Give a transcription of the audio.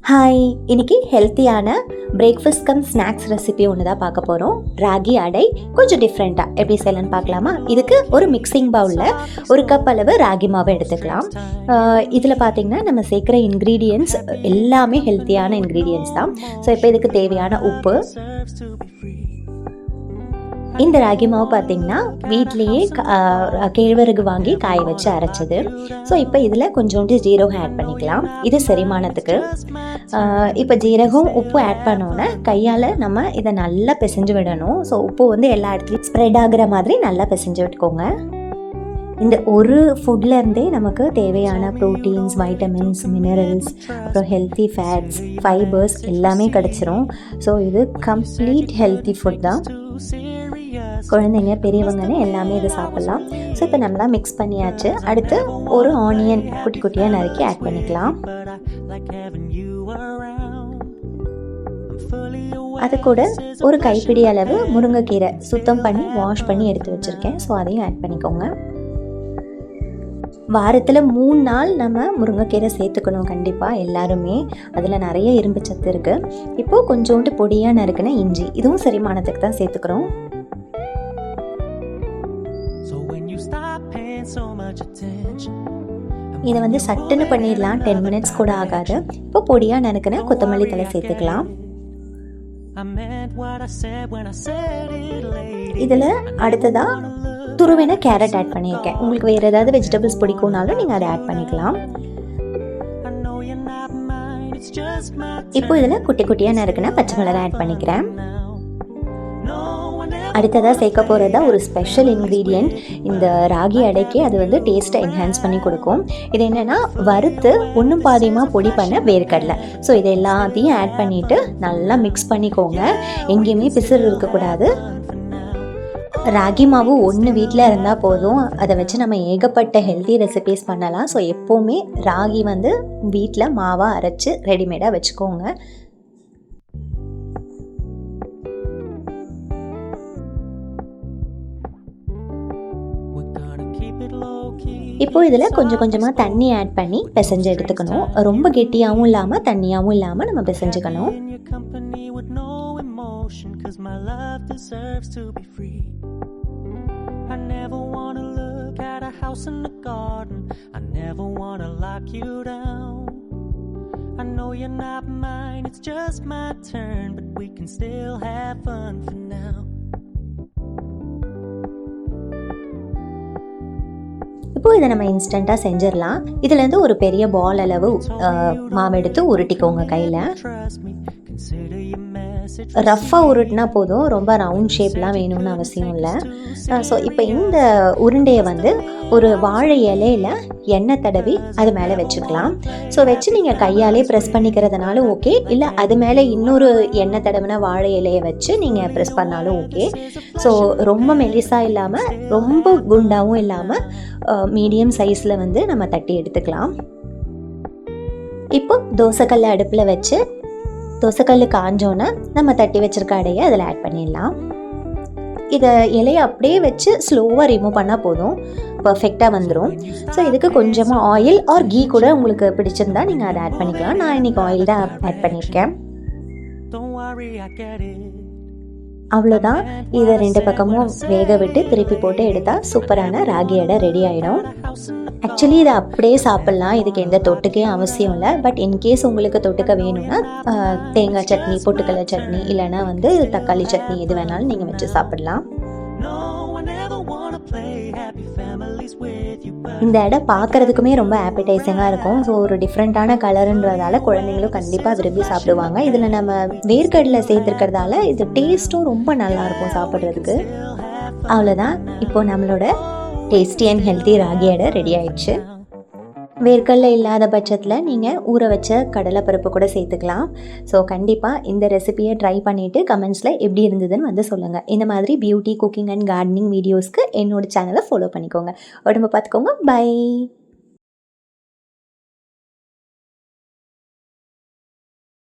Hi, இன்னைக்கு ஹெல்த்தியான breakfast come snacks recipe ஒன்று தான் பார்க்க போகிறோம். ராகி அடை கொஞ்சம் டிஃப்ரெண்ட்டாக எப்படி செய்யலான்னு பார்க்கலாமா? இதுக்கு ஒரு மிக்சிங் பவுலில் ஒரு கப் அளவு ராகி மாவு எடுத்துக்கலாம். இதில் பார்த்திங்கன்னா நம்ம சேர்க்குற இன்க்ரீடியன்ட்ஸ் எல்லாமே ஹெல்த்தியான இன்க்ரீடியன்ட்ஸ் தான். ஸோ இப்போ இதுக்கு தேவையான உப்பு. இந்த ராகி மாவு பார்த்திங்கன்னா வீட்லேயே கேழ்வரகு வாங்கி காய வச்சு அரைச்சது. ஸோ இப்போ இதில் கொஞ்சோண்டு ஜீரகம் ஆட் பண்ணிக்கலாம், இது செரிமானத்துக்கு. இப்போ ஜீரகம் உப்பு ஆட் பண்ணோன்னே கையால் நம்ம இதை நல்லா பிசைஞ்சு விடணும். ஸோ உப்பு வந்து எல்லா இடத்துலையும் ஸ்ப்ரெட் ஆகிற மாதிரி நல்லா பிசைஞ்சு விட்டுக்கோங்க. இந்த ஒரு ஃபுட்லேருந்தே நமக்கு தேவையான ப்ரோட்டீன்ஸ், வைட்டமின்ஸ், மினரல்ஸ், அப்புறம் ஹெல்த்தி ஃபேட்ஸ், ஃபைபர்ஸ் எல்லாமே கிடச்சிரும். ஸோ இது கம்ப்ளீட் ஹெல்த்தி ஃபுட் தான். குழந்தைங்க பெரியவங்கன்னு எல்லாமே இது சாப்பிட்லாம். ஸோ இப்போ நம்ம தான் மிக்ஸ் பண்ணியாச்சு. அடுத்து ஒரு ஆனியன் குட்டி குட்டியாக நறுக்கி ஆட் பண்ணிக்கலாம். அது கூட ஒரு கைப்பிடி அளவு முருங்கைக்கீரை சுத்தம் பண்ணி வாஷ் பண்ணி எடுத்து வச்சுருக்கேன். ஸோ அதையும் ஆட் பண்ணிக்கோங்க. வாரத்தில் 3 நாள் நம்ம முருங்கைக்கீரை சேர்த்துக்கணும் கண்டிப்பாக எல்லாருமே. அதில் நிறைய இரும்பு சத்து இருக்குது. இப்போது கொஞ்சோண்டு பொடியாக நறுக்கின இஞ்சி, இதுவும் செரிமானத்துக்கு தான் சேர்த்துக்கிறோம். இதை வந்து சட்டுன்னு பண்ணிடலாம், 10 மினிட்ஸ் கூட ஆகாது. இப்போ பொடியாக நறுக்கின கொத்தமல்லி தழை சேர்த்துக்கலாம். இதில் அடுத்ததாக துருவின கேரட் ஆட் பண்ணியிருக்கேன். உங்களுக்கு வேறு ஏதாவது வெஜிடபிள்ஸ் பிடிக்கும்னாலும் நீங்கள் அதை ஆட் பண்ணிக்கலாம். இப்போ இதில் குட்டி குட்டியாக நறுக்கின பச்சை மிளகாய் ஆட் பண்ணிக்கிறேன். அடுத்ததாக சேர்க்க போகிறதா ஒரு ஸ்பெஷல் இன்க்ரீடியன்ட் இந்த ராகி அடைக்கு. அது வந்து டேஸ்ட்டை என்ஹான்ஸ் பண்ணி கொடுக்கும். இது என்னென்னா வறுத்து ஒன்றும் பாதியமாக பொடி பண்ண வேர்க்கடலை. ஸோ இதை எல்லாத்தையும் ஆட் பண்ணிவிட்டு நல்லா மிக்ஸ் பண்ணிக்கோங்க. எங்கேயுமே பிசுறு இருக்கக்கூடாது. ராகி மாவு ஒன்று வீட்டில் இருந்தால் போதும், அதை வச்சு நம்ம ஏகப்பட்ட ஹெல்த்தி ரெசிபீஸ் பண்ணலாம். ஸோ எப்போவுமே ராகி வந்து வீட்டில் மாவாக அரைச்சி ரெடிமேடாக வச்சுக்கோங்க. இப்போ இதில் கொஞ்சம் கொஞ்சமாக தண்ணி ஆட் பண்ணி பிசைஞ்சு எடுத்துக்கணும். ரொம்ப கெட்டியாகவும் இல்லாமல் தண்ணியாகவும் இல்லாமல் நம்ம பிசைஞ்சுக்கணும். I never wanna look at a house in the garden. I never wanna lock you down. I know you're not mine, it's just my turn, but we can still have fun for now. இப்போ இதை நம்ம இன்ஸ்டண்ட்டாக செஞ்சிடலாம். இதுலேருந்து ஒரு பெரிய பால் அளவு மாவு எடுத்து உருட்டிக்கோங்க கையில். ரஃப்பாக உருட்டினா போதும், ரொம்ப ரவுண்ட் ஷேப்லாம் வேணும்னு அவசியம் இல்லை. ஸோ இப்போ இந்த உருண்டையை வந்து ஒரு வாழை இலையில் எண்ணெய் தடவி அது மேலே வச்சுக்கலாம். ஸோ வச்சு நீங்கள் கையாலே ப்ரெஸ் பண்ணிக்கிறதுனால ஓகே, இல்லை அது மேலே இன்னொரு எண்ணெய் தடவின வாழை இலையை வச்சு நீங்கள் ப்ரெஸ் பண்ணாலும் ஓகே. ஸோ ரொம்ப மெலிசாக இல்லாமல் ரொம்ப குண்டாகவும் இல்லாமல் மீடியம் சைஸில் வந்து நம்ம தட்டி எடுத்துக்கலாம். இப்போ தோசைக்கல்லை அடுப்பில் வச்சு தோசைக்கல் காஞ்சோன்னா நம்ம தட்டி வச்சுருக்க அடையை அதில் ஆட் பண்ணிடலாம். இதை இலையை அப்படியே வச்சு ஸ்லோவாக ரிமூவ் பண்ணால் போதும், பர்ஃபெக்டாக வந்துடும். ஸோ இதுக்கு கொஞ்சமாக ஆயில் ஆர் கீ கூட உங்களுக்கு பிடிச்சிருந்தா நீங்கள் அதை ஆட் பண்ணிக்கலாம். நான் இன்றைக்கி ஆயில் தான் ஆட் பண்ணியிருக்கேன். அவ்வளோதான். இதை 2 பக்கமும் வேக விட்டு திருப்பி போட்டு எடுத்தால் சூப்பரான ராகி அடை ரெடி ஆகிடும். ஆக்சுவலி இதை அப்படியே சாப்பிட்லாம், இதுக்கு எந்த தொட்டுக்கையும் அவசியம் இல்லை. பட் இன்கேஸ் உங்களுக்கு தொட்டுக்க வேணும்னா தேங்காய் சட்னி, பொட்டுக்கடலை சட்னி, இல்லைனா வந்து தக்காளி சட்னி எது வேணாலும் நீங்கள் வச்சு சாப்பிட்லாம். இந்த அடை பார்க்குறதுக்குமே ரொம்ப ஆப்பிடைசிங்காக இருக்கும். ஸோ ஒரு டிஃப்ரெண்ட்டான கலருன்றதால குழந்தைங்களும் கண்டிப்பாக விரும்பி சாப்பிடுவாங்க. இதில் நம்ம வேர்க்கடலை சேர்த்துருக்கிறதால இது டேஸ்ட்டும் ரொம்ப நல்லாயிருக்கும் சாப்பிட்றதுக்கு. அவ்வளோதான், இப்போது நம்மளோட டேஸ்டி அண்ட் ஹெல்த்தி ராகி அடை ரெடி ஆயிடுச்சு. வேர்க்கடலை இல்லாத பட்சத்தில் நீங்கள் ஊற வச்ச கடலைப்பருப்பு கூட சேர்த்துக்கலாம். ஸோ கண்டிப்பாக இந்த ரெசிபியை ட்ரை பண்ணிவிட்டு கமெண்ட்ஸில் எப்படி இருந்ததுன்னு வந்து சொல்லுங்கள். இந்த மாதிரி பியூட்டி, குக்கிங் அண்ட் கார்டனிங் வீடியோஸ்க்கு என்னோடய சேனலை ஃபாலோ பண்ணிக்கோங்க. உடம்பை பார்த்துக்கோங்க. பை.